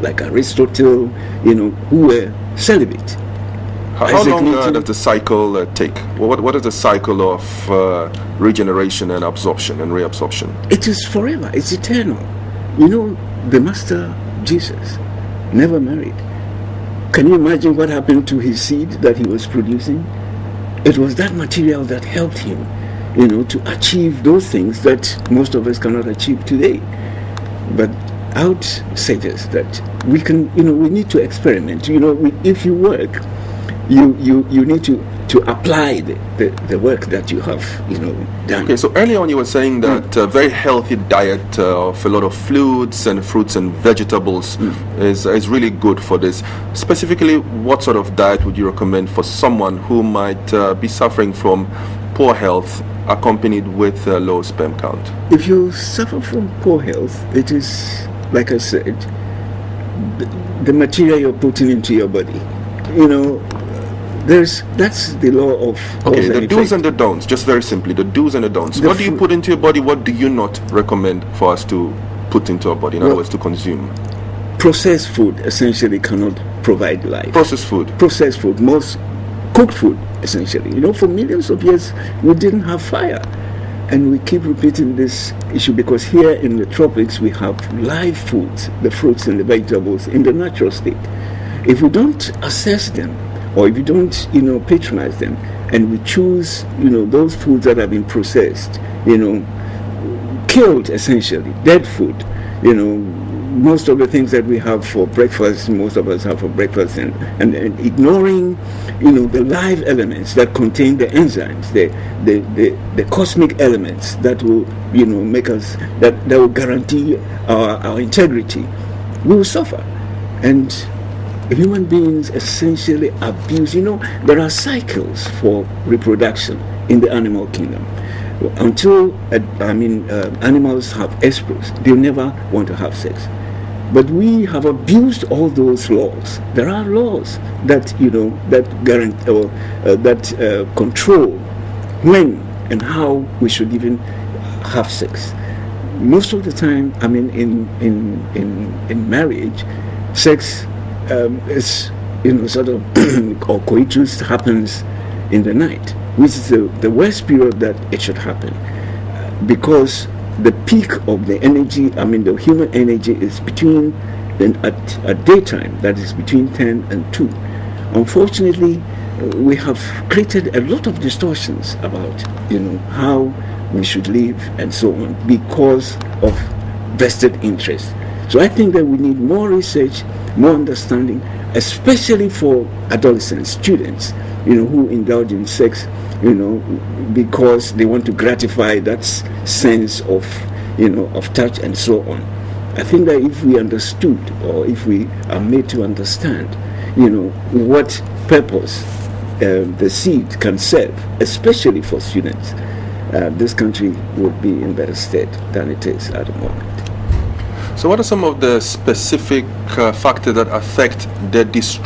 like Aristotle, who were celibate. How long does the cycle take? What is the cycle of regeneration and absorption and reabsorption? It is forever. It's eternal. The Master Jesus never married. Can you imagine what happened to his seed that he was producing? It was that material that helped him, to achieve those things that most of us cannot achieve today. But I would suggest that we need to experiment. If you work, you need to apply the work that you have done. Okay, so earlier on you were saying that a very healthy diet of a lot of fluids and fruits and vegetables is really good for this. Specifically, what sort of diet would you recommend for someone who might be suffering from poor health accompanied with a low sperm count? If you suffer from poor health, it is, like I said, the material you're putting into your body. That's the law of okay, the do's and the don'ts, just very simply, the do's and the don'ts. What do you put into your body? What do you not recommend for us to put into our body, in other words, to consume? Processed food essentially cannot provide life. Processed food, most cooked food essentially. For millions of years we didn't have fire, and we keep repeating this issue because here in the tropics we have live foods, the fruits and the vegetables in the natural state. If we don't assess them, or if you don't, patronize them, and we choose, those foods that have been processed, killed essentially, dead food, most of the things that we have for breakfast, most of us have for breakfast, and ignoring, the live elements that contain the enzymes, the cosmic elements that will, make us, that will guarantee our integrity, we will suffer. And human beings essentially abuse. There are cycles for reproduction in the animal kingdom. Until animals have estrus, they never want to have sex. But we have abused all those laws. There are laws that that guarantee or that control when and how we should even have sex. Most of the time, in marriage, sex is sort of or coitus happens in the night, which is the worst period that it should happen, because the peak of the energy, the human energy, is between at daytime, that is between 10 and 2. Unfortunately, we have created a lot of distortions about how we should live and so on because of vested interest. So I think that we need more research, more understanding, especially for adolescents, students, who indulge in sex, because they want to gratify that sense of, of touch and so on. I think that if we understood, or if we are made to understand, what purpose the seed can serve, especially for students, this country would be in better state than it is at the moment. So what are some of the specific factors that affect the distress